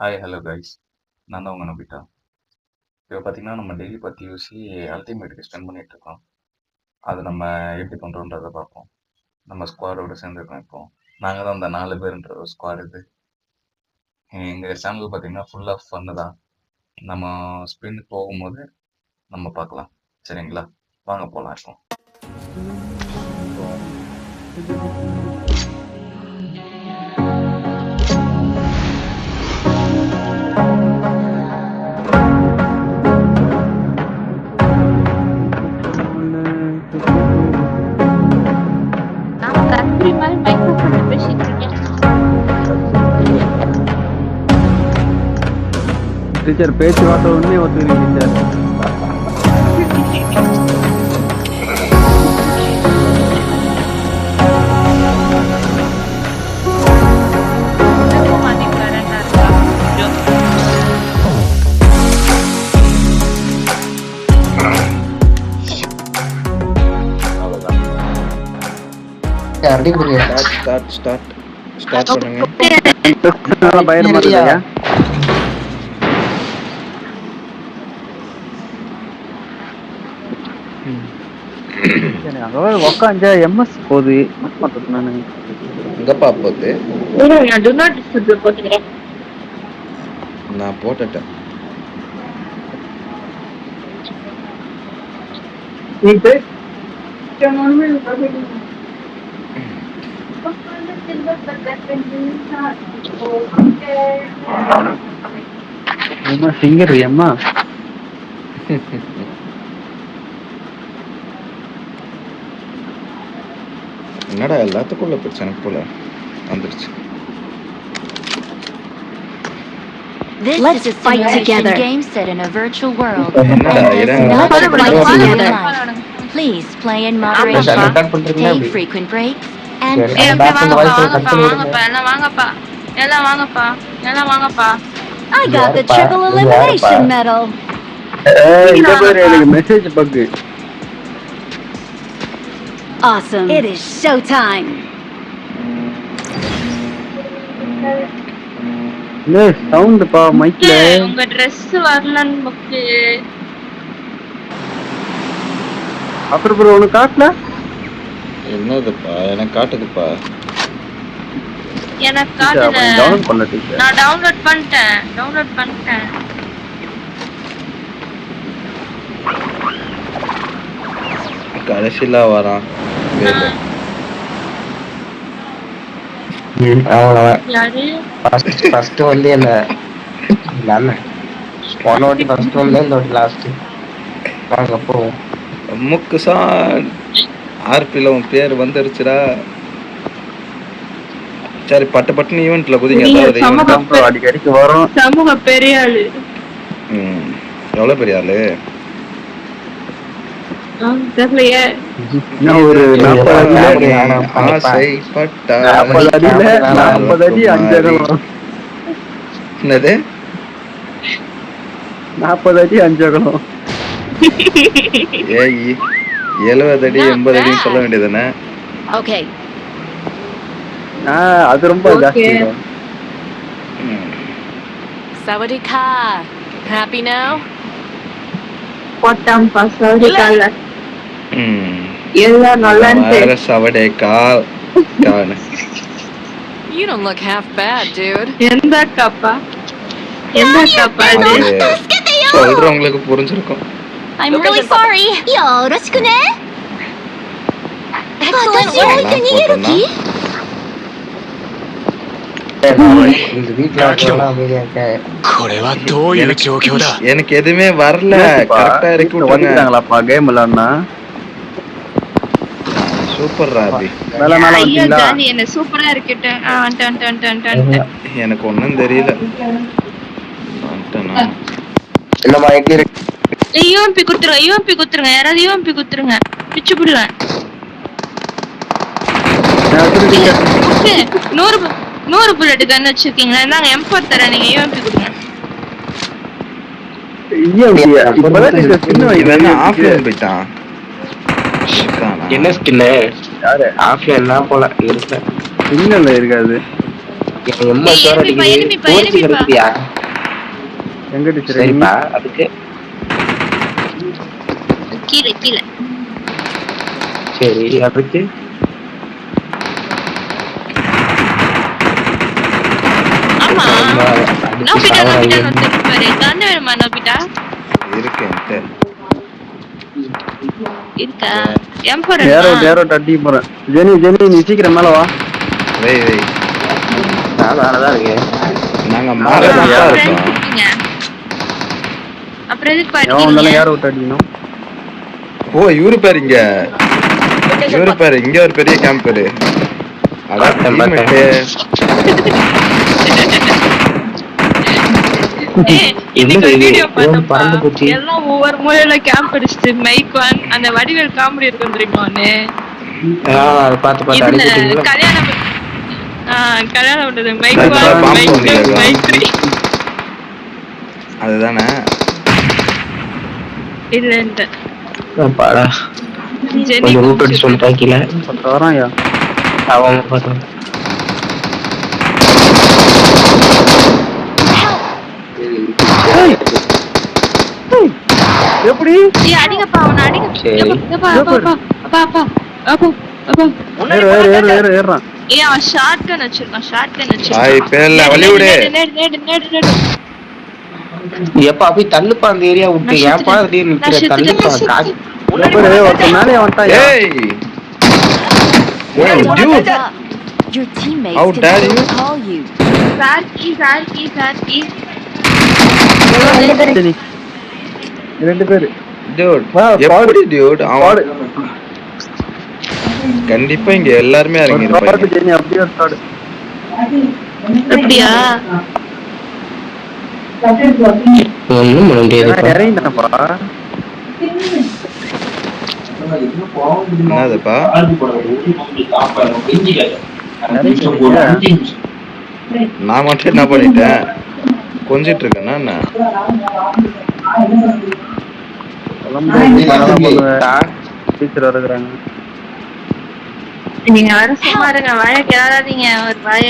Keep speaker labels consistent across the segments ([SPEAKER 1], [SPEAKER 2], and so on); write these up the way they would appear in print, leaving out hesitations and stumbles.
[SPEAKER 1] Hi hello guys, நான் தான் உங்கள் நம்பிட்டா. இப்போ பார்த்தீங்கன்னா நம்ம டெய்லி பற்றி யூசி அல்டிமேட்டுக்கு ஸ்பெண்ட் பண்ணிட்டு இருக்கோம். அது நம்ம எப்படி பண்ணுறோன்றதை பார்ப்போம். நம்ம ஸ்குவாடோட சேர்ந்துருக்கோம். இப்போ நாங்கள் தான் இந்த 4 பேருன்ற ஒரு ஸ்குவாட். இது எங்கள் சேனல் பார்த்தீங்கன்னா ஃபுல் ஆஃப் ஃபன்னு தான். நம்ம ஸ்பின் போகும்போது நம்ம பார்க்கலாம், சரிங்களா? வாங்க போகலாம். இப்போ
[SPEAKER 2] டீச்சர் பேச்சுவார்த்தை ஒண்ணே ஒத்துக்கிறீங்க டீச்சர்.
[SPEAKER 3] ஸ்டார்ட் பண்ணுங்க.
[SPEAKER 2] பயமா இல்லையா? அங்க உக்காஞ்சா எம்எஸ் போகுது. நானு
[SPEAKER 3] எங்கப்பா போகுது? நான் போட்டுட்டேன்.
[SPEAKER 2] சிங்கர் அம்மா
[SPEAKER 3] என்னடா எல்லாத்துக்குள்ள பிரச்சனை போல வந்துருச்சு.
[SPEAKER 4] Let's fight together. Game set in a virtual world. Please play in moderation. Take frequent breaks and I got the triple elimination medal.
[SPEAKER 2] இந்த பேரு எனக்கு மெசேஜ் பக்.
[SPEAKER 4] Awesome. It is showtime.
[SPEAKER 2] லே சவுண்ட் பா மைக்ல.
[SPEAKER 5] உங்க Dress வரலன்னு பக்கு.
[SPEAKER 2] அப்புறம் ப்ரோ உனக்கு காட்டல?
[SPEAKER 3] என்னதுப்பா? எனக்கு காட்டுதுப்பா.
[SPEAKER 5] எனக்கு காட்டல.
[SPEAKER 2] டவுன்லோட் பண்ணல டீச்சர்.
[SPEAKER 5] நான் டவுன்லோட் பண்ணிட்டேன்.
[SPEAKER 3] கடைசில வரான்.
[SPEAKER 5] யாரு?
[SPEAKER 6] ஃபர்ஸ்ட் வந்து என்ன நானே போனோடி ஃபர்ஸ்ட் வந்து இந்த லாஸ்ட் வாங்க போவோம்.
[SPEAKER 3] முக்கு சான் ஆர்பில உன் பேர் வந்துருச்சுடா. சரி பட்டு பட்டுன்னு ஈவென்ட்ல குதிங்க.
[SPEAKER 2] அடிக்கடிக்கு வரும்.
[SPEAKER 5] சமூக பெரிய ஆளு.
[SPEAKER 3] எவ்வளவு பெரிய ஆளு?
[SPEAKER 5] தெரியலையே.
[SPEAKER 2] ஒரு 40 அடி 5 அகலம்.
[SPEAKER 3] என்னது
[SPEAKER 2] 40 அடி 5 அகலம்?
[SPEAKER 3] 70 அடி 80 அடி சொல்ல வேண்டியதுதானே?
[SPEAKER 4] Okay.
[SPEAKER 2] அது ரொம்ப ஜாஸ்தி.
[SPEAKER 4] Sawadika. Happy now?
[SPEAKER 5] போட்டாம் பாசாரிகால. எல்லாம் நல்லான்ட்டு.
[SPEAKER 3] சவடேகால் கான.
[SPEAKER 4] You don't look half bad, dude.
[SPEAKER 5] எந்த கப்பா இது?
[SPEAKER 3] சொல்றவங்களுக்கு புரிஞ்சிருக்கும்.
[SPEAKER 4] I'm really sorry. Yoroshiku ne. Excellent work.
[SPEAKER 6] இந்த வீட்ல அமைதியா இருக்க.
[SPEAKER 3] எனக்கு எதுவுமே வரல. கரெக்டா இறக்கி
[SPEAKER 2] விட்டாங்களாப்பா கேம் விளையாடுனா.
[SPEAKER 3] சூப்பர் ராபி.
[SPEAKER 5] ஐயோ ஜானி என்ன சூப்பரா இருக்கட்ட. வந்துட்டேன்.
[SPEAKER 3] எனக்கு ஒண்ணும் தெரியல.
[SPEAKER 6] என்னமா எங்க இருக்கு?
[SPEAKER 5] யூஎம்பி குத்துருங்க. யாராவது யூஎம்பி குத்துருங்க. பிச்சு புடுவேன். 100 புல்லட் கன் வச்சிருக்கீங்களா? நாங்க M4 தரேன், நீங்க யூஎம்பி கொடுங்க.
[SPEAKER 6] என்ன ஸ்கின்? யாரு ஆஃப்லைன் போல இருக்கு.
[SPEAKER 2] சிக்னல்ல இருக்காது.
[SPEAKER 6] எம்மா
[SPEAKER 5] ஏய்,
[SPEAKER 6] சோற
[SPEAKER 5] எனிமிப்பா,
[SPEAKER 6] அடிக்குது
[SPEAKER 5] எனிமிப்பா,
[SPEAKER 6] தோர்ச்சி
[SPEAKER 5] எனிமிப்பா.
[SPEAKER 6] கிடைக்குதியா
[SPEAKER 2] எங்க டீச்சர்
[SPEAKER 6] சரிப்பா அதுக்கு
[SPEAKER 5] கீழே கீழே.
[SPEAKER 6] சரி அதுக்கு
[SPEAKER 5] ஆமா
[SPEAKER 6] அம்மா, அடிச்சு
[SPEAKER 5] நோபிட்டா
[SPEAKER 6] சாவறாங்க.
[SPEAKER 5] பாரு. தானே வேணுமா நோபிட்டா?
[SPEAKER 3] இருக்கு என்கிட்ட.
[SPEAKER 5] இருக்கா? M4
[SPEAKER 2] ஏரோ
[SPEAKER 5] வேணுமா?
[SPEAKER 2] ஏரோ அடிக்க போறேன். ஜெனி நீ சீக்கிரம் மேல வா.
[SPEAKER 3] வை
[SPEAKER 6] நான் வேறதான் இருக்கேன்
[SPEAKER 3] நாங்க
[SPEAKER 5] ஆ,
[SPEAKER 3] மேல தான்
[SPEAKER 5] அப்புறம்
[SPEAKER 3] இருக்கோம்.
[SPEAKER 5] எதுக்கு இருக்கீங்க? அப்புறம் எதுக்கு
[SPEAKER 2] எவன் வந்தாலும்
[SPEAKER 5] படிக்கிறீங்க?
[SPEAKER 2] ஏரோ அடிக்கணும்.
[SPEAKER 3] ஓ இவரு பேரு இங்க ஒரு பெரிய கேம்ப் பேரு. அதான்
[SPEAKER 6] பார்த்தேன்.
[SPEAKER 5] ஏய், இன்னைக்கு ஒரு
[SPEAKER 6] என்னது இது?
[SPEAKER 5] வீடியோ
[SPEAKER 6] ஏன்
[SPEAKER 5] பார்த்தப்பா.
[SPEAKER 6] பறந்து போச்சு?
[SPEAKER 5] எல்லாம் ஒவ்வொரு மூலையில கேம்ப் அடிச்சுட்டு மைக் ஒன் அந்த வடிவேல் காமெடி இருக்கும் தெரியுமா ஒண்ணு?
[SPEAKER 6] அதை பார்த்து
[SPEAKER 5] இதுல
[SPEAKER 6] அடிச்சுட்டீங்களா?
[SPEAKER 5] கல்யாணம் பண்றது மைக்
[SPEAKER 3] அது
[SPEAKER 5] ஒன்
[SPEAKER 3] பாம்பு
[SPEAKER 5] மைக் டூ
[SPEAKER 3] வண்டியா?
[SPEAKER 5] Mic three.
[SPEAKER 3] அதுதானே
[SPEAKER 5] இல்ல
[SPEAKER 6] பாடா
[SPEAKER 5] ஜெனி
[SPEAKER 6] கொஞ்சம் ரூட் அடிச்சு சொல்லிட்டா கீழே
[SPEAKER 2] வரான்யா.
[SPEAKER 6] அவங்க பார்த்தோம்.
[SPEAKER 2] எப்படி
[SPEAKER 5] ஏய், அடிங்கப்பா அவனை அடிங்க.
[SPEAKER 6] சரி.
[SPEAKER 5] அப்பா, அப்பா, அப்பா, அப்பா, அப்பா, அப்பா, அப்பா.
[SPEAKER 2] ஏறான்.
[SPEAKER 5] ஏய், அவன் ஷாட்கன் வச்சிருக்கான்.
[SPEAKER 3] இப்ப இல்ல வழி விடு.
[SPEAKER 5] நேடு.
[SPEAKER 6] எப்பா போய் தள்ளுப்பா அந்த ஏரியா விட்டு
[SPEAKER 5] நான்
[SPEAKER 6] ஏன்பா திடீர்னு நிக்கிற
[SPEAKER 5] நான்
[SPEAKER 6] தள்ளுப்பா
[SPEAKER 5] செத்துட்டேன்.
[SPEAKER 6] காசு
[SPEAKER 2] ஒருத்தன் மேலே வந்துட்டான்.
[SPEAKER 3] ஏய்
[SPEAKER 4] Hey,
[SPEAKER 3] dude.
[SPEAKER 4] what's up? Your teammates
[SPEAKER 3] How
[SPEAKER 4] can
[SPEAKER 3] dare
[SPEAKER 4] still
[SPEAKER 3] you?
[SPEAKER 4] call you.
[SPEAKER 5] சார்கி.
[SPEAKER 2] ஜெனி 2 பேரு.
[SPEAKER 3] டியூட்
[SPEAKER 2] வா,
[SPEAKER 3] எப்படி டியூட் அவன்
[SPEAKER 2] பாடு.
[SPEAKER 3] கண்டிப்பா இங்க எல்லாருமே இறங்கி
[SPEAKER 2] பாடு
[SPEAKER 3] இருப்பாங்க.
[SPEAKER 2] ஜெனி அப்படியே பாடு.
[SPEAKER 5] அப்படியா?
[SPEAKER 6] ஒண்ணும் பண்ண முடியாதுப்பா.
[SPEAKER 2] இறங்கிட்டேன்ப்பா.
[SPEAKER 3] என்னதுப்பா நான் மட்டும் என்ன பண்ணிட்டேன் கொஞ்சிட்டு இருக்கேன்னா என்ன
[SPEAKER 2] டீச்சர் வருகிறாங்க.
[SPEAKER 5] நீங்க வர சும்மா இருங்க. வாய கேளாதீங்க. ஒரு வாய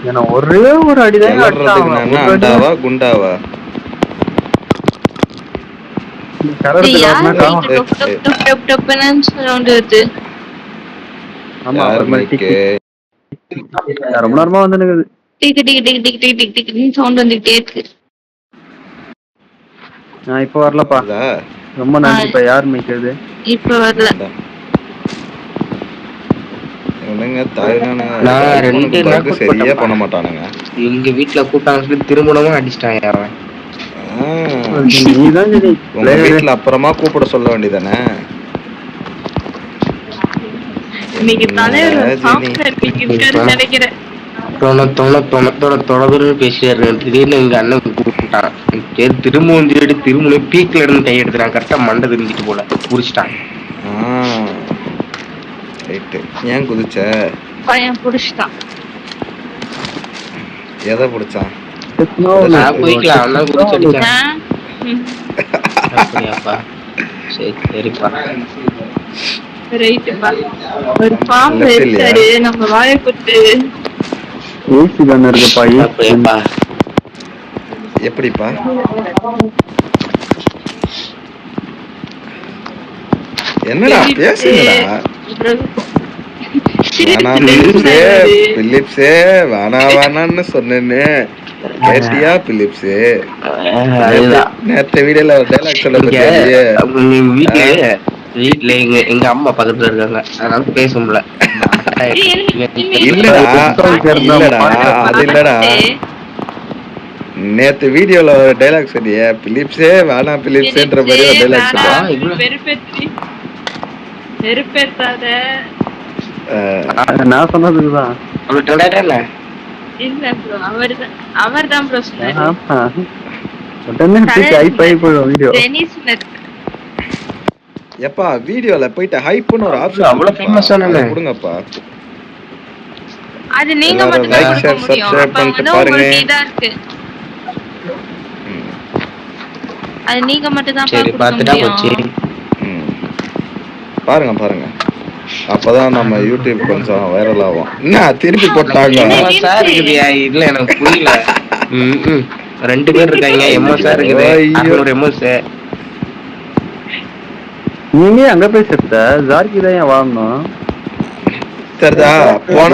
[SPEAKER 2] ஏன்னா ஒரே ஒரு அடிதான்
[SPEAKER 3] வளர்றதுக்கு நான் என்ன அண்டாவா குண்டாவா யார் மைக்கு
[SPEAKER 2] ரொம்ப நேரமா வந்து
[SPEAKER 5] சவுண்ட் வந்துட்டே இருக்கு.
[SPEAKER 2] நான் இப்ப வரலப்பா. ரொம்ப நன்றிப்பா. யார் மிக்கிறது
[SPEAKER 5] இப்ப வரல.
[SPEAKER 3] சரியா பண்ண மாட்டானுங்க.
[SPEAKER 6] எங்க வீட்டுல கூட்டாங்க திருமணமும் அடிச்சிட்டாங்க அவன்.
[SPEAKER 2] நீதான் சரி.
[SPEAKER 3] உங்க வீட்டுல அப்புறமா கூப்பிட சொல்ல வேண்டியதானே.
[SPEAKER 5] இன்னைக்கு தலைவர் நினைக்கிறேன்.
[SPEAKER 6] பேசிட்டு திடீர்னு எங்க அண்ணன் கூப்பிட்டான். திருமணம் பீக்ல இருந்து கை எடுத்துறான். கரெக்டா மண்டை தெரிஞ்சிட்டு போல புடிச்சிட்டான்.
[SPEAKER 3] ஏன் குதிச்ச
[SPEAKER 5] பையன் புடிச்சிட்டான்.
[SPEAKER 3] எதை புடிச்சான்
[SPEAKER 6] போய்க்கலாம் அப்படியாப்பா சரி சரிப்பா
[SPEAKER 5] ரைட்டுப்பா. ஒரு பாம்பு இருக்காரு நம்ம வாழைப்பட்டு.
[SPEAKER 2] ஏசி கண்ணு இருக்குப்பா.
[SPEAKER 6] அப்படியாப்பா
[SPEAKER 3] எப்படிப்பா என்னடா பேசுங்கடா. பிலிப்ஸே வேணான்னு சொன்னேன்னு கேட்டியா பிலிப்ஸு? நேற்று வீடியோல ஒரு டைலாக் சொல்ல
[SPEAKER 6] வீட்டுல எங்க அம்மா பக்கத்துல இருக்காங்க. அதனால பேச முடியல.
[SPEAKER 3] இல்லடா அது இல்லடா நேத்து வீடியோல ஒரு டைலாக் சொன்னியே பிலிப்ஸே வேணா பிலிப்ஸ்ன்ற மாதிரி ஒரு டைலாக்
[SPEAKER 5] வெறுப்பேத்தாத.
[SPEAKER 2] நான் சொன்னதுதான்.
[SPEAKER 5] இல்ல ப்ரோ அவர்தான் ப்ரோ சொன்னாரு.
[SPEAKER 3] எப்பா வீடியோல போயிட்டு ஹைப்னு ஒரு ஆப்ஷன்
[SPEAKER 6] அவ்வளவு ஃபேமஸான
[SPEAKER 3] கொடுங்கப்பா.
[SPEAKER 5] அது நீங்க மட்டும் தான் கொடுக்க முடியும். அப்ப வந்து உங்களுக்கு இதா இருக்கு. அது நீங்க மட்டும் தான் கொடுக்க முடியும்.
[SPEAKER 3] பாருங்க அப்பதான் நம்ம யூடியூப் கொஞ்சம் வைரல் ஆகும். என்ன திருப்பி போட்டாங்க?
[SPEAKER 6] எம்எஸ்ஆ இருக்குதுயா, இல்ல எனக்கு புரியல. ம் 2 பேர் இருக்காங்க. எம்எஸ்ஆ இருக்குது,
[SPEAKER 3] ஐயோ.
[SPEAKER 6] 600 எம்எஸ்.
[SPEAKER 2] நீங்க அங்க போய் செத்த ஜார்கி தான் ஏன் வாங்கணும்?
[SPEAKER 3] தெரிதா போன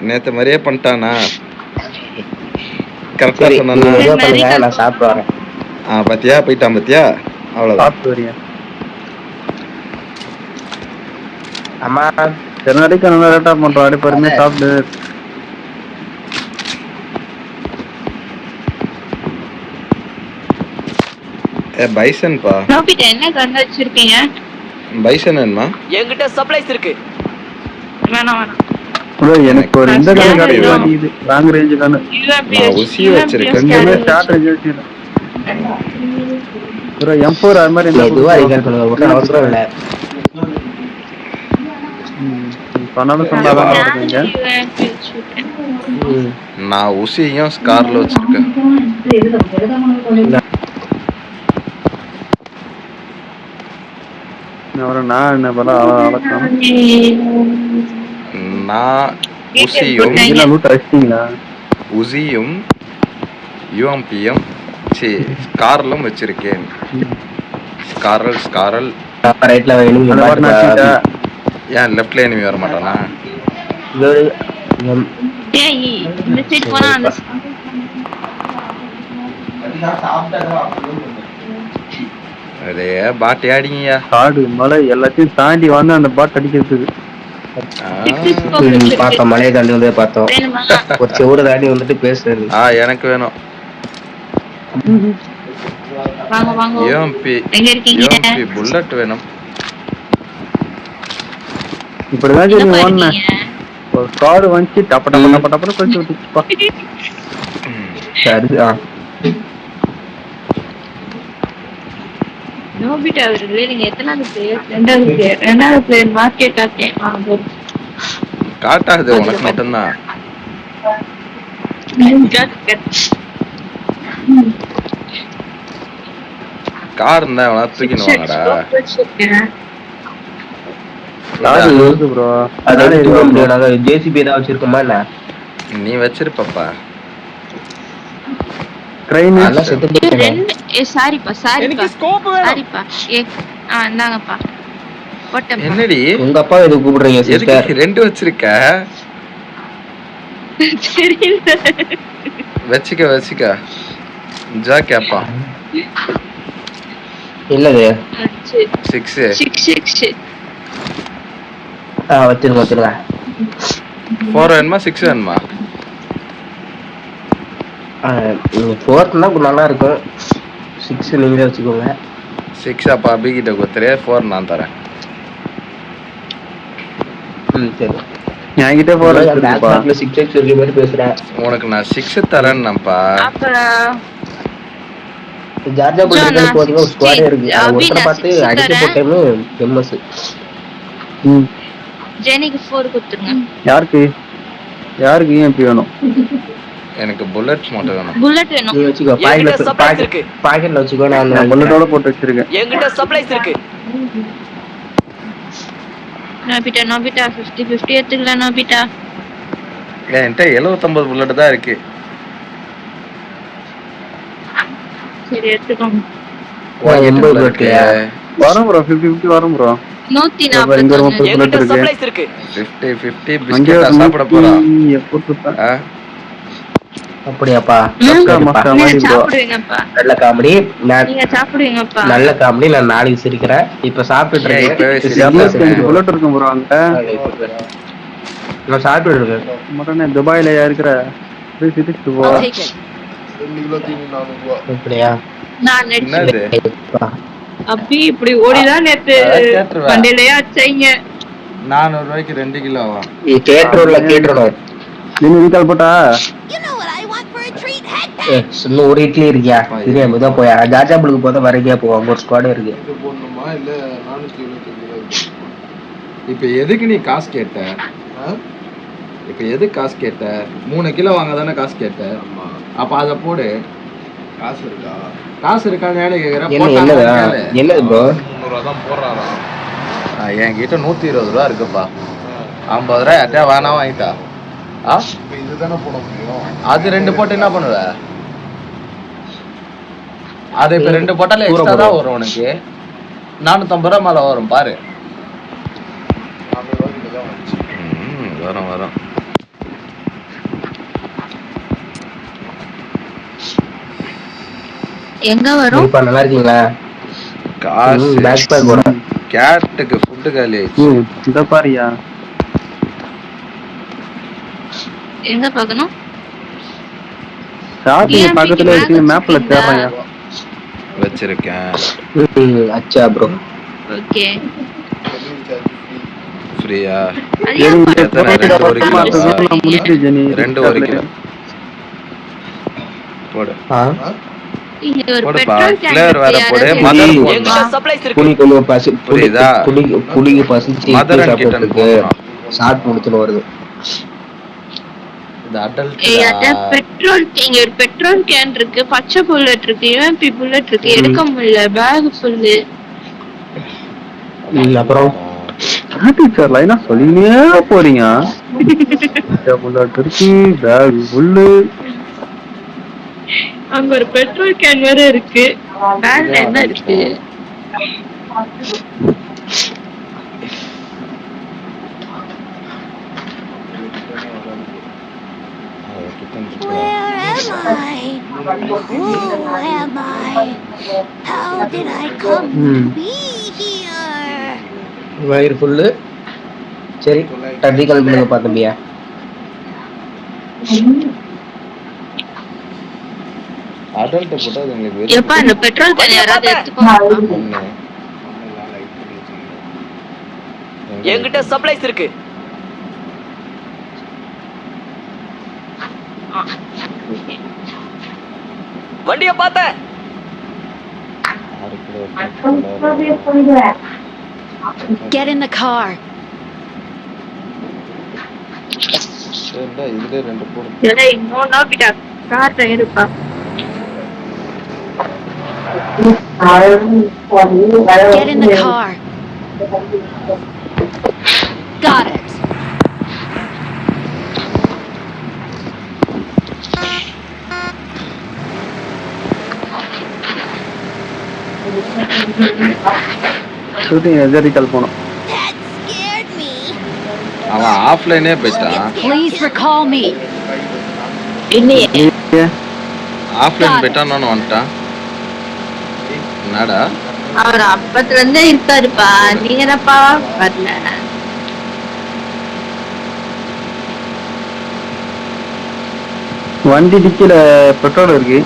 [SPEAKER 3] நேத்து மாதிரியே பண்ணிட்டானா கரெக்டா
[SPEAKER 6] சரி,
[SPEAKER 3] சொன்னா?
[SPEAKER 6] நீங்க இதோ பண்ணுங்க, நான் சாப்பிட்டு வரேன்.
[SPEAKER 3] பாத்தியா போயிட்டான் பாத்தியா, அவ்வளவுதான்.
[SPEAKER 2] சாப்பிட்டு வரீங்க.
[SPEAKER 6] அம்மா
[SPEAKER 2] சில நாளைக்கு நல்லா லேட்டா பண்றோம். அப்படி பொறுமையா சாப்பிடு.
[SPEAKER 3] பைசன் பா,
[SPEAKER 5] நோபிட்டா என்ன கண்ணு வச்சிருக்கீங்க?
[SPEAKER 3] பைசன் வேணுமா?
[SPEAKER 7] என்கிட்ட சப்ளைஸ் இருக்கு.
[SPEAKER 5] வேணாம் வேணாம்.
[SPEAKER 2] ப்ரோ எனக்கு ஒரு இந்த கண்ணு கிடைக்க மாட்டேங்குது. லாங் ரேஞ்ச் கண்ணு.
[SPEAKER 3] நான் உசி வச்சிருக்கேன்.
[SPEAKER 2] கொஞ்சமே ஷார்ட் ரேஞ்ச் வச்சிருக்கேன். ப்ரோ M4 அது மாதிரி என்ன
[SPEAKER 6] இதுவா ரிகால் பண்ணுங்க, ஒன்றும் அவசரம் இல்லை.
[SPEAKER 2] பண்ணாலும் சொன்னாதான் இருக்குங்க.
[SPEAKER 3] நான் உசியும் ஸ்கார்ல வச்சிருக்கேன்.
[SPEAKER 2] நான் என்ன பண்ண அளக்கலாம்.
[SPEAKER 3] நான் உசியும் யூஎம்பியும் ஸ்கார்லும் வச்சிருக்கேன். ஸ்காரல்
[SPEAKER 6] ரைட்ல
[SPEAKER 3] ஏன் லெஃப்ட்ல எனிமி வர மாட்டானா?
[SPEAKER 5] இந்த சைடு போனா அந்த
[SPEAKER 3] அதே பாட்டி ஆடிங்கயா.
[SPEAKER 2] காடு மலை எல்லாத்தையும் தாண்டி வந்து அந்த பாட் அடிக்கிறதுக்கு
[SPEAKER 6] பார்த்தோம். மலையை தாண்டி வந்து பார்த்தோம். ஒரு செவரு தாண்டி வந்துட்டு பேசுறது.
[SPEAKER 3] எனக்கு வேணும்.
[SPEAKER 5] வாங்க வாங்க.
[SPEAKER 3] யூஎம்பி புல்லட் வேணும்.
[SPEAKER 2] இப்படிதான் சரி ஓடுன ஒரு காடு வந்து டப்ப டப்ப டப்ப டப்ப கொஞ்சம் விட்டுச்சுப்பா.
[SPEAKER 6] சரிதான்.
[SPEAKER 5] நோபிட்டா அவர்களே, நீங்க எத்தனாவது பிளேயர்? ரெண்டாவது பிளேயர் மார்க்கெட்
[SPEAKER 3] காட்டாது உனக்கு மட்டும்தான். கார் இருந்தா அவனா தூக்கின்னு வாங்கடா.
[SPEAKER 2] ப்ரோ
[SPEAKER 6] ஜேசிபி ஏதாவது வச்சிருக்கோமா? இல்ல
[SPEAKER 3] நீ வச்சிருப்பப்பா. என்னடி
[SPEAKER 6] உங்க அப்பா எதுக்கு கூப்பிடுறீங்க சிஸ்டர்?
[SPEAKER 3] 2 வச்சிருக்க? வச்சுக்க ஜா கேப்பா.
[SPEAKER 6] இல்லது
[SPEAKER 3] 6
[SPEAKER 6] வச்சிருங்க.
[SPEAKER 3] 4 வேணுமா 6 வேணுமா?
[SPEAKER 6] 4 நல்லா இருக்கும். 6 நீங்களே வச்சுக்கோங்க.
[SPEAKER 3] 6 அப்பா அபி கிட்ட கொடுத்துரு. 4 நான் தரேன்.
[SPEAKER 6] சரி.
[SPEAKER 2] என்கிட்ட 4
[SPEAKER 6] 6x இருக்க மாதிரி பேசுறேன்.
[SPEAKER 3] உனக்கு நான் 6 தரேன்ப்பா.
[SPEAKER 6] ஜார்ஜா புல்லட் போறீங்க, ஒரு ஸ்குவாட் இருக்கு. ஒருத்தர பார்த்து அடிச்சு போட்டேன்னு எம்எஸ்.
[SPEAKER 5] ஜெனிக்கு 4 கொடுத்துருங்க.
[SPEAKER 2] யாருக்கு EMP வேணும்?
[SPEAKER 3] எனக்கு புல்லட்ஸ் மட்டும் வேணும்.
[SPEAKER 5] புல்லட் வேணும்.
[SPEAKER 6] நீ வச்சுக்கோ. பாக்கெட்ல வச்சுக்கோ. நான்
[SPEAKER 2] புல்லட்டோட போட்டு வச்சிருக்கேன்.
[SPEAKER 7] என்கிட்ட சப்ளைஸ் இருக்கு.
[SPEAKER 5] நோபிட்டா 50-50 எடுத்துக்கலாம். நோபிட்டா
[SPEAKER 3] என்கிட்ட 79 புல்லட் தான் இருக்கு.
[SPEAKER 5] சரி எடுத்துக்கோங்க.
[SPEAKER 2] வரும் ப்ரோ. 50-50 வரும் ப்ரோ.
[SPEAKER 5] 140
[SPEAKER 7] என்கிட்ட சப்ளைஸ் இருக்கு.
[SPEAKER 3] 50-50 பிஸ்கட் சாப்பிட போறா.
[SPEAKER 6] அப்படியாப்பா?
[SPEAKER 5] சாப்பிடுவீங்கப்பா.
[SPEAKER 6] நல்ல காமெடி.
[SPEAKER 5] நீங்க சாப்பிடுவீங்கப்பா.
[SPEAKER 6] நல்ல காமெடி. நான் நாளைக்கு சிரிக்கிறேன். இப்ப சாப்பிட்டு இருக்கேன்.
[SPEAKER 2] புல்லட் இருக்கும் ப்ரோ. அங்க
[SPEAKER 6] நான் சாப்பிட்டு இருக்கேன்.
[SPEAKER 2] மொத்தமே துபாயில இருக்கிற 360 போ.
[SPEAKER 6] அப்படியா?
[SPEAKER 5] நான்
[SPEAKER 3] என்னது
[SPEAKER 5] அப்படி இப்படி ஓடிதான் நேத்து மண்டையிலயே அச்சைங்க.
[SPEAKER 3] 400 ரூபாய்க்கு 2 கிலோவா?
[SPEAKER 6] கேட்டுறோம்.
[SPEAKER 2] நீங்க ரீகால் போட்டா
[SPEAKER 6] இன்னும் ஒரு இட்லி இருக்கியா? இதுதான் போய் ஜார்ஜா புல்லுக்கு போதா வரைக்கே போவாங்க. ஒரு ஸ்குவாட் இருக்கு.
[SPEAKER 3] இப்ப எதுக்கு நீ காசு கேட்ட? இப்ப எதுக்கு காசு கேட்ட? 3 கிலோ வாங்க தானே காசு கேட்ட? அப்ப அத போடு. காசு இருக்கா? கேக்குறேன்.
[SPEAKER 6] என்னது ப்ரோ?
[SPEAKER 3] 300 தான் போடுறாராம். என்கிட்ட 120 ரூபா இருக்குப்பா. 50 ரூபா யார்ட்டா வேணா வாங்கிட்டா.
[SPEAKER 8] இதுதானே போட முடியும்.
[SPEAKER 3] அது 2 போட்டு என்ன பண்ணுவ? அது இப்ப 2 போட்டாலே எக்ஸ்ட்ரா தான் வரும் உனக்கு. 450 ரூபா மேல வரும் பாரு.
[SPEAKER 8] 400 ரூபாய்க்கு தான் வந்துச்சு.
[SPEAKER 3] வரும்.
[SPEAKER 5] எங்க வரும்?
[SPEAKER 6] இப்ப நல்லா இருக்கீங்களா?
[SPEAKER 3] காசு
[SPEAKER 6] பேக் பேக் வரும்.
[SPEAKER 3] கேட்டுக்கு ஃபுட் காலி ஆயிடுச்சு.
[SPEAKER 2] இந்த பாரியா
[SPEAKER 5] எங்க பார்க்கணும்?
[SPEAKER 2] ஸ்டார்டிங் பக்கத்துல இருக்கு மேப்ல தேடுறேன்.
[SPEAKER 3] வச்சிருக்கேன்.
[SPEAKER 6] அச்சா ப்ரோ.
[SPEAKER 5] ஓகே.
[SPEAKER 3] ஃப்ரீயா?
[SPEAKER 5] அது ஏன்
[SPEAKER 3] எத்தனை? 2 1 கிலோ.
[SPEAKER 2] முடிச்சு ஜெனி
[SPEAKER 3] 2 1 கிலோ போடு.
[SPEAKER 5] இங்க ஒரு
[SPEAKER 3] போடுப்பா.
[SPEAKER 5] பெட்ரோல் டேங்க்
[SPEAKER 3] ஃப்ளேவர் வேற போடு.
[SPEAKER 5] இருக்கு.
[SPEAKER 3] மதர்
[SPEAKER 7] என்கிட்ட
[SPEAKER 3] போடணும்.
[SPEAKER 7] சப்ளைஸ் இருக்கு.
[SPEAKER 6] புளி கொஞ்சம் பசி
[SPEAKER 3] புரியுதா?
[SPEAKER 6] புளிக்கு பசிச்சு
[SPEAKER 3] மதர் அண்ட் கிட்டன்
[SPEAKER 6] சாப்பிட்டுருக்கு.
[SPEAKER 3] போடணும்.
[SPEAKER 6] ஷார்ட் முடிச்சுன்னு வருது.
[SPEAKER 3] இது அடல்ட்.
[SPEAKER 5] அதான் பெட்ரோல் இங்க ஒரு பெட்ரோல் கேன் இருக்கு, பச்சை புல்லட் இருக்கு, யூஎம்பி புல்லட் இருக்கு, எடுக்க முடியல, பேக் ஃபுல்லு.
[SPEAKER 6] அப்புறம்
[SPEAKER 2] டீச்சர் லைனா சொல்லினே போறீங்க. புல்லட் இருக்கு, பேக் ஃபுல்லு.
[SPEAKER 5] அங்க ஒரு பெட்ரோல் கேன் வேற இருக்கு. பேக்ல என்ன இருக்கு?
[SPEAKER 4] Where am I? Who am I? How did I come to be here?
[SPEAKER 6] வயிறு ஃபுல்லு. சரி டர்டி கால் பண்ணுங்க பாத்தம்பியா.
[SPEAKER 3] அடல்ட் போட்டா அது உங்களுக்கு
[SPEAKER 5] எப்பா இந்த பெட்ரோல் கேன் யாராவது எடுத்துக்கோங்க.
[SPEAKER 7] என்கிட்ட சப்ளைஸ் இருக்கு. வண்டிய பார்த்தேன்.
[SPEAKER 4] Get in the car.
[SPEAKER 3] சரிடா, இதுல 2 போடு.
[SPEAKER 5] டேய் இன்னொன்னா கிட்ட கார் இருப்பா.
[SPEAKER 4] Get in the car. Got it.
[SPEAKER 2] Shooting எஜரிக்கல் போனோம்.
[SPEAKER 4] That scared me.
[SPEAKER 3] அவன் ஆஃப்லைனே போயிட்டான்.
[SPEAKER 4] Please recall me.
[SPEAKER 5] இல்லையே.
[SPEAKER 3] ஆஃப்லைன் போயிட்டான்னு வந்துட்டான். என்னடா?
[SPEAKER 5] அவர் அப்பத்துல இருந்தே இருக்காருப்பா. நீங்க என்னப்பா வரல?
[SPEAKER 2] வண்டி டிக்கில பெட்ரோல் இருக்கு.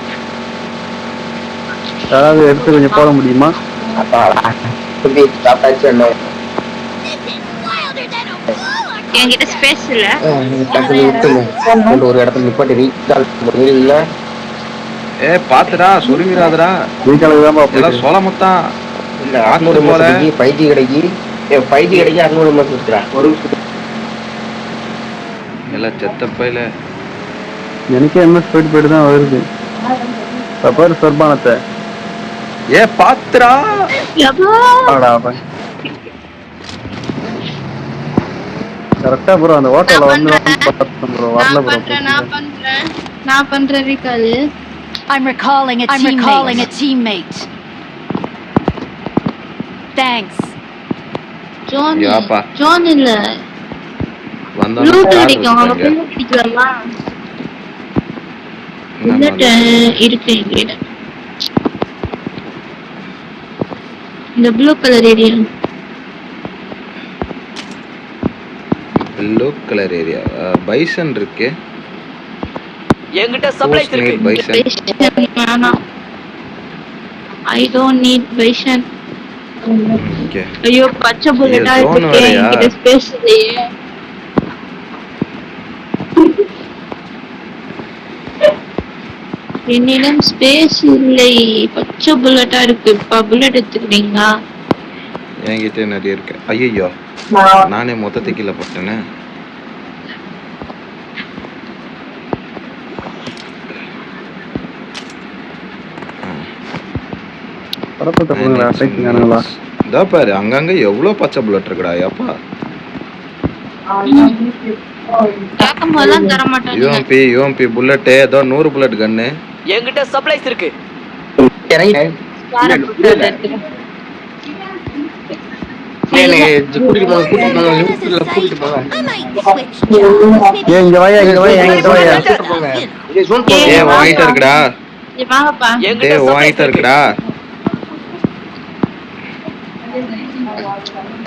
[SPEAKER 2] யாராவது எடுத்து கொஞ்சம் போட முடியுமா?
[SPEAKER 6] சாப்பிட்டாச்சு என்ன
[SPEAKER 5] என்கிட்ட ஸ்பேஸ் இல்ல.
[SPEAKER 6] டக்குனு விட்டுங்க. ஒரு இடத்துல நிப்பாட்டி ரீகால் பண்ணிருக்கீங்களா?
[SPEAKER 3] பாத்துடா சுருவிராதடா.
[SPEAKER 2] ரீகாலுக்கு தான்
[SPEAKER 3] எல்லாம் சொல்ல மொத்தம்.
[SPEAKER 6] இல்ல 600 மாசத்துக்கு 5G கிடைக்கு. 5G கிடைக்கு 600 மாசம் இருக்கிறா.
[SPEAKER 3] எல்லாம் செத்த பையில.
[SPEAKER 2] எனக்கே எம்எஸ் போயிட்டு தான் வருது. பாரு சொர்பானத்தை.
[SPEAKER 3] பாத்துடா.
[SPEAKER 2] கரெக்டா ப்ரோ அந்த ஹோட்டல்ல வந்து வரல ப்ரோ.
[SPEAKER 5] நான் பண்றேன் recall.
[SPEAKER 4] I'm recalling a teammate. Thanks.
[SPEAKER 5] Zone இல்ல.
[SPEAKER 3] வந்தா
[SPEAKER 5] லூட் அடிக்கும். அவங்க புல்லட் அடிக்கலாமா? புல்லட் இருக்கு என்கிட்ட. இந்த blue colour area.
[SPEAKER 3] Blue colour area. Bison இருக்கு.
[SPEAKER 7] என்கிட்ட சப்ளைஸ் இருக்கு.
[SPEAKER 3] Bison.
[SPEAKER 5] I don't need bison.
[SPEAKER 3] Okay.
[SPEAKER 5] ஐயோ பச்சை புல்லட்டா இருக்கு. என்கிட்ட ஸ்பேஸ் இல்லையே. என்னிடம் ஸ்பேஸ் இல்லை. பச்சை புல்லட்டா இருக்கு. புல்லட் எடுத்துக்கிறீங்களா?
[SPEAKER 3] என்கிட்ட நிறைய இருக்கு. ஐயோ நானே மொத்தத்தை கீழே போட்டேனே.
[SPEAKER 2] பரப்பத்தை போடுங்களா?
[SPEAKER 3] இதா பாரு அங்கங்க எவ்வளவு பச்சை புல்லட் இருக்குடா அப்பா.
[SPEAKER 5] கேட்கும் போதெல்லாம் தர மாட்டாங்க.
[SPEAKER 3] யூஎம்பி புல்லட் ஏதோ 100 புல்லட் கன்னு.
[SPEAKER 7] என்கிட்ட சப்ளைஸ் இருக்கு.
[SPEAKER 6] கூட்டிட்டு போங்க.
[SPEAKER 4] I might switch jobs.
[SPEAKER 2] ஏய் இங்க வாயா இங்க வாயா இங்க வாயா.
[SPEAKER 3] ஏய் வாங்கிட்டு இருக்குடா.
[SPEAKER 5] இங்க வாங்கப்பா.
[SPEAKER 7] என்கிட்ட
[SPEAKER 3] ஏய்
[SPEAKER 7] சப்ளைஸ்
[SPEAKER 3] வாங்கிட்டு
[SPEAKER 7] இருக்கு.
[SPEAKER 3] இருக்குடா.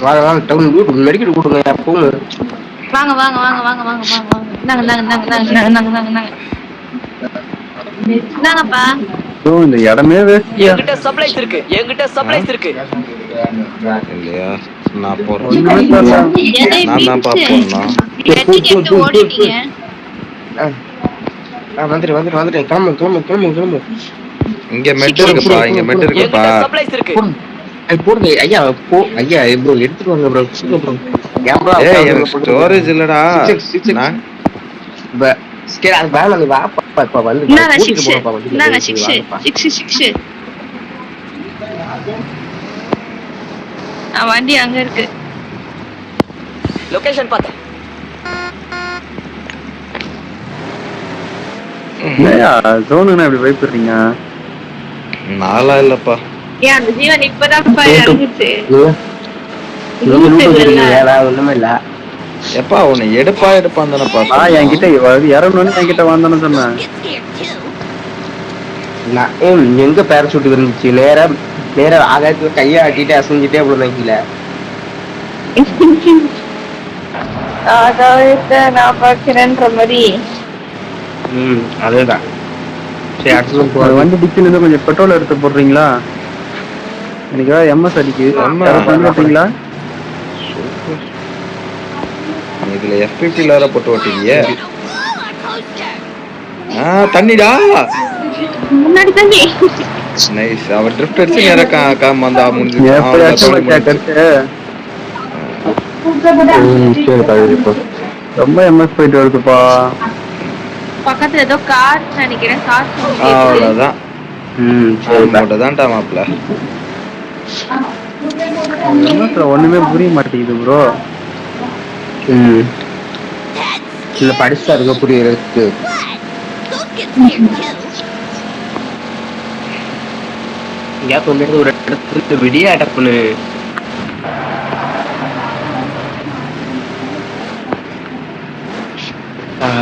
[SPEAKER 6] வாங்க டவுன் வீட்டு மெடிக்கல் கூட்டுங்க போங்க.
[SPEAKER 5] வாங்க வாங்க வாங்க வாங்க வாங்க வாங்க வாங்க. நாங்க நாங்க நாங்க நாங்க நாங்க நாங்க நாங்க நாங்கப்பா.
[SPEAKER 2] ஓ இந்த இடமே வேஸ்டியா.
[SPEAKER 7] என்கிட்ட சப்ளைஸ் இருக்கு. என்கிட்ட சப்ளைஸ் இருக்கு.
[SPEAKER 3] இல்லையா நான் போறேன்.
[SPEAKER 5] எதை
[SPEAKER 3] நான் தான் பாப்போம்.
[SPEAKER 5] வெட்டி கேட்டு ஓடிட்டீங்க.
[SPEAKER 6] வந்துட்டேன் கிளம்பு.
[SPEAKER 3] இங்க மெட் இருக்குப்பா இங்க மெட் இருக்குப்பா.
[SPEAKER 7] என்கிட்ட சப்ளைஸ் இருக்கு.
[SPEAKER 6] போடுங்க ஐயா ஐயா ப்ரோ எடுத்துட்டு வாங்க ப்ரோ சூப்பர் ப்ரோ.
[SPEAKER 3] ஏய் எனக்கு ஸ்டோரேஜ் இல்லடா. நான்
[SPEAKER 6] சரி அது வேணாம் நீ வாப்பா வந்து
[SPEAKER 5] நாங்க
[SPEAKER 6] கூட்டிட்டு
[SPEAKER 5] 6
[SPEAKER 6] போறப்பா வந்து
[SPEAKER 5] நாங்க 6 வண்டி அங்க இருக்கு.
[SPEAKER 7] லொகேஷன் பார்த்தேன்.
[SPEAKER 2] ஏயா ஜோனுனா இப்படி பயப்படுறீங்க?
[SPEAKER 3] நாளா இல்லப்பா.
[SPEAKER 5] ஏன் அந்த ஜீவன் இப்பதான் இறங்குச்சு.
[SPEAKER 6] ஒண்ணுமே இல்ல.
[SPEAKER 3] எப்பா உன்னை எடுப்பான்னு தானப்பா
[SPEAKER 2] என்கிட்ட இறங்கணும்னு என்கிட்ட வந்தானு சொன்னேன்.
[SPEAKER 6] நான் எங்க பேரசூட் இருந்துச்சு நேரா ஆகாயத்துல கையை ஆட்டிட்டு அசைஞ்சிட்டே அவ்வளவு கீழே.
[SPEAKER 5] நான் பாக்குறேன்ற மாதிரி.
[SPEAKER 6] அதேதான். சரி அடுத்து
[SPEAKER 2] ஒரு வண்டி டிக்கில இருந்து கொஞ்சம் பெட்ரோல் எடுத்து போடுறீங்களா? எனக்கு எம்எஸ் அடிக்கு பண்ணிட்டீங்களா?
[SPEAKER 3] இதுல எஃபிபி வேற போட்டு ஓட்டீங்க. தண்ணிடா
[SPEAKER 5] முன்னாடி தண்ணி.
[SPEAKER 3] நைஸ். அவ ட்ரிஃப்ட் அடிச்சு நேரா வந்தா முடிஞ்சு.
[SPEAKER 2] ரொம்ப எம்எஸ் போயிட்டு வருதுப்பா.
[SPEAKER 5] பக்கத்துல ஏதோ கார் நினைக்கிறேன். கார்
[SPEAKER 3] அவ்வளவுதான். தான்டா மாப்பிள்ள.
[SPEAKER 2] ஒண்ணுமே புரிய மாட்டேங்குது ப்ரோ.
[SPEAKER 6] இல்ல படிச்சா இருக்க புரியுது. ஒரு இடத்துல விடிய அட்டாக் பண்ணு.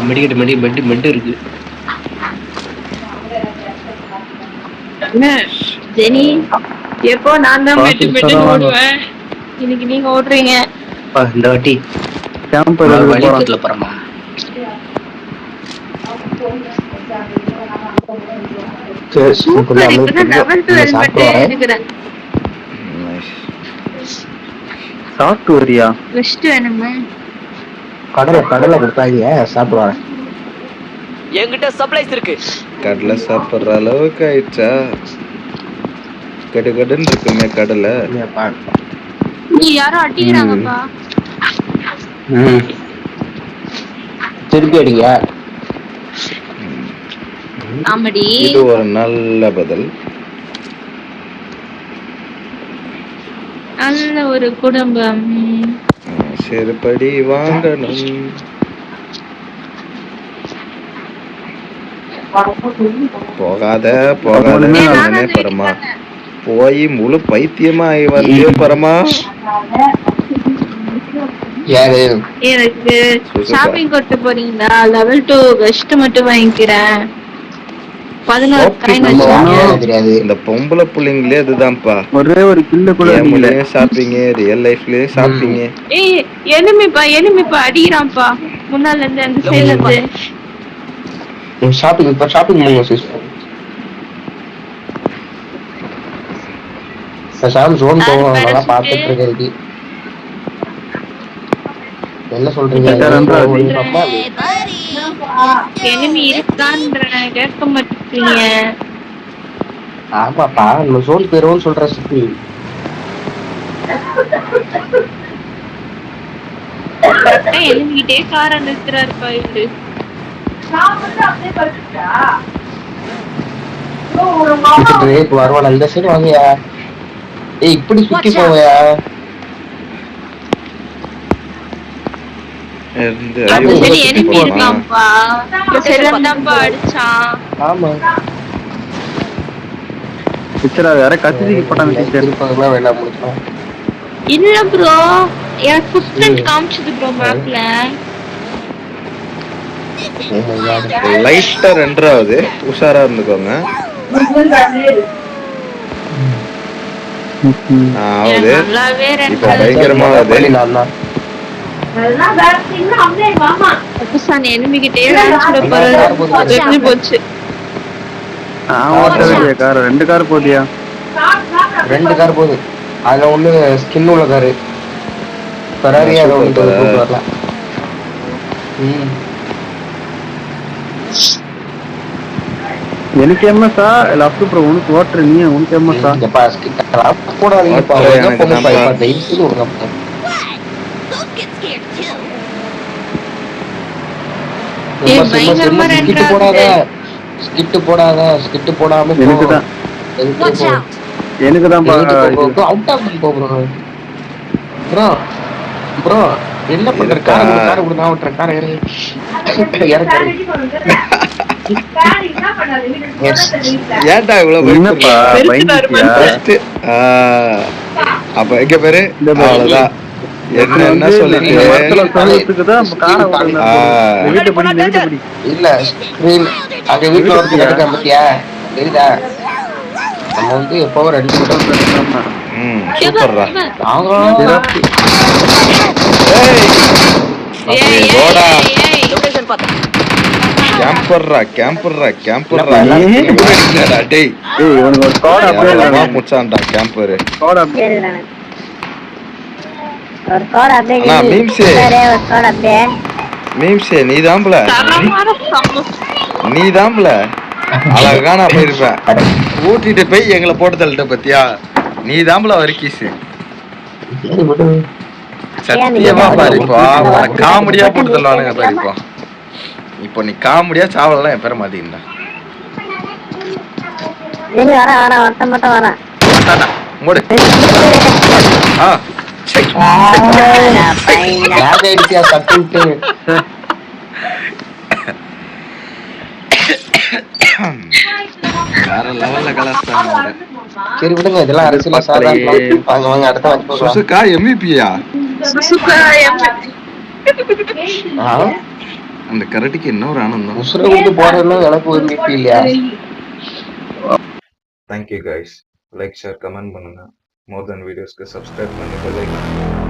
[SPEAKER 6] மெடி இருக்கு.
[SPEAKER 5] ஜெனி எப்போ நான் தான் மெட்டு ஓடுவேன். இன்னைக்கு நீங்க ஓடுறீங்க.
[SPEAKER 6] இந்த வாட்டி வழிபட்டுல போறமா.
[SPEAKER 2] சாப்பிட்டு கடலை கொடுத்தாங்க சாப்பிடுவாங்க.
[SPEAKER 7] என்கிட்ட சப்ளைஸ் இருக்கு.
[SPEAKER 3] கடலை சாப்பிடுற அளவுக்கு ஆயிடுச்சா? கடுகடுன்னு இருக்குமே கடலை.
[SPEAKER 5] நீ யாரும் அடிக்கிறாங்கப்பா.
[SPEAKER 6] திருப்பி அடிங்க.
[SPEAKER 5] ஆமாடி.
[SPEAKER 3] இது ஒரு நல்ல பதில்.
[SPEAKER 5] நல்ல ஒரு குடும்பம்.
[SPEAKER 3] செருப்படி வாங்கணும். போகாத பரமா. போய் முழு பைத்தியமா வந்து பரமா.
[SPEAKER 5] எனக்கு ஷாப்பிங் கொண்டு போறீங்களா? லெவல் 2 கஸ்ட் மட்டும் வாங்கிக்கிறேன். 11 காயின் வச்சிருக்கேன்.
[SPEAKER 3] இந்த பொம்பளை புள்ளைங்களே அதுதான்ப்பா.
[SPEAKER 2] ஒரே ஒரு கில்ல கூட இல்ல.
[SPEAKER 3] ஷாப்பிங் ரியல் லைஃப்லயே ஷாப்பிங்.
[SPEAKER 5] ஏய் எனிமிப்பா அடிக்குறான்ப்பா. முன்னால இருந்து அந்த சைடுல இருந்து.
[SPEAKER 6] ஷாப்பிங் பண்ணுங்க சிஸ்டர். சாம் ஜோன் போவோம். நல்லா பாத்துட்டு இருக்கேன். என்ன சொல்றீங்க?
[SPEAKER 5] எனிமி இருக்கான்ற கேட்க மாட்டீங்க.
[SPEAKER 6] ஆமாப்பா நம்ம ஜோன் போயிருவோம்னு சொல்ற சுத்தி.
[SPEAKER 5] எனிமிகிட்டே கார நிறுத்துறாருப்பா இவரு.
[SPEAKER 6] வருவான் அந்த சைடு வாங்கயா. ஏய் இப்படி சுத்தி
[SPEAKER 4] Watch out.
[SPEAKER 6] போவையா?
[SPEAKER 5] அந்த
[SPEAKER 6] ஐயோ,
[SPEAKER 5] சரி
[SPEAKER 6] சுத்தி
[SPEAKER 5] enemy
[SPEAKER 6] போறான்.
[SPEAKER 5] இருக்கான்ப்பா. இந்த சைடுல தான்ப்பா அடிச்சான்.
[SPEAKER 6] ஆமா.
[SPEAKER 2] டீச்சர் அது யாரோ கத்திரிக்கு போட்டாங்க டீச்சர்.
[SPEAKER 6] இருப்பாங்களா வேண்டாம் முடிச்சோம்.
[SPEAKER 5] இல்ல ப்ரோ, எனக்கு ஃபுட்பிரிண்ட் காமிச்சது ப்ரோ மேப்ல.
[SPEAKER 3] லைட்டா ரெண்டாவது உஷாரா இருந்துக்கோங்க. ஆகுது
[SPEAKER 5] நல்லாவே
[SPEAKER 3] இப்ப பயங்கரமா ஆகுது.
[SPEAKER 5] புதுசான enemy கிட்டயே டான்ஸ் விட போறாரு. தெரிஞ்சு போச்சு.
[SPEAKER 2] ஓட்ட வேண்டிய கார் 2 கார் போதியா?
[SPEAKER 6] 2 கார் போகுது. அதுல ஒண்ணு ஸ்கின் உள்ள காரு. ஃபெராரி அது ஒண்ணு கூப்பிடல.
[SPEAKER 2] எனக்கு எம்எஸ்ஆ இல்ல அப்து ப்ரோ உனக்கு ஓட்டுற நீ உனக்கு எம்எஸ்ஆ?
[SPEAKER 6] எப்பா ஸ்டிக்கர் போடாதீங்கப்பா.
[SPEAKER 3] எனக்கு
[SPEAKER 6] போங்க
[SPEAKER 3] தான்ப்பா.
[SPEAKER 6] பா தயவு செய்து விடுங்க.
[SPEAKER 4] Don't get scared too.
[SPEAKER 5] பயங்கரமா
[SPEAKER 6] ஸ்கிட் போடாத. ஸ்கிட் போடாத. ஸ்கிட் போடாம போ.
[SPEAKER 2] எனக்கு தான்
[SPEAKER 4] Watch out.
[SPEAKER 2] எனக்கு தான்
[SPEAKER 6] அவுட் ஆஃப் போ ப்ரோ. ப்ரோ ப்ரோ என்ன பண்ற? கார் விடு நான் ஓட்டுறேன். கார்
[SPEAKER 3] ஏன்டா இவ்வளவு
[SPEAKER 2] என்னப்பா பயந்துட்டியா?
[SPEAKER 3] அப்ப எங்க பேரு அவ்வளவுதான். என்ன சொல்லிட்டு
[SPEAKER 2] சொல்றதுக்கு தான் காரை வீட்டை படி
[SPEAKER 6] இல்ல ஸ்கிரீன் அங்க வீட்டுல ஒருத்தர் எடுக்க பத்தியா தெரியுதா? நம்ம வந்து எப்பவும் 2
[SPEAKER 3] சூப்பர்ரா.
[SPEAKER 7] லொகேஷன் பார்த்தேன்.
[SPEAKER 3] கேம்பர்ரா டேய்
[SPEAKER 2] இவனுக்கு ஒரு ஸ்குவாட் அப்படியே
[SPEAKER 3] முச்சான்டா கேம்பர்.
[SPEAKER 2] ஸ்குவாட் அப்படியே
[SPEAKER 9] ஒரு கோட் அப்படியே
[SPEAKER 3] அண்ணா, மீம்ஸு.
[SPEAKER 9] ஒரு கோட் அப்படியே
[SPEAKER 3] மீம்ஸே நீதாம்பல அழகான போயிருப்பேன். ஊட்டிட்டு போய் எங்களை போட்டு தள்ளிட்ட பத்தியா? நீதாம்பல வரிக்கீசு சத்தியமா பாருப்பா. காமெடியா போட்டு தள்ளுவானுங்க பாருப்பா. இப்போ நீ காமெடியா சாவலாம் என் பேரை மாத்திக்கிண்டா.
[SPEAKER 9] வர ஒருத்த மட்டும் வரேன்
[SPEAKER 3] மூடு. வேற லெவல்ல கலாஸ்தாங்க.
[SPEAKER 6] சரி விடுங்க, இதெல்லாம் அரசியல சாதாரணம். வாங்க வாங்க அடுத்த
[SPEAKER 3] சுசுகா எம்விபியா? அந்த கரடிக்கு என்ன ஒரு ஆனந்தம்.
[SPEAKER 6] உசுரை விட்டு போறதும் எனக்கு ஒரு MVP இல்லையா?
[SPEAKER 1] Thank you guys. Like share comment பண்ணுங்க. மோர் தென் வீடியோஸ்க்கு சப்ஸ்கிரைப் பண்ணி பெல் ஐகான்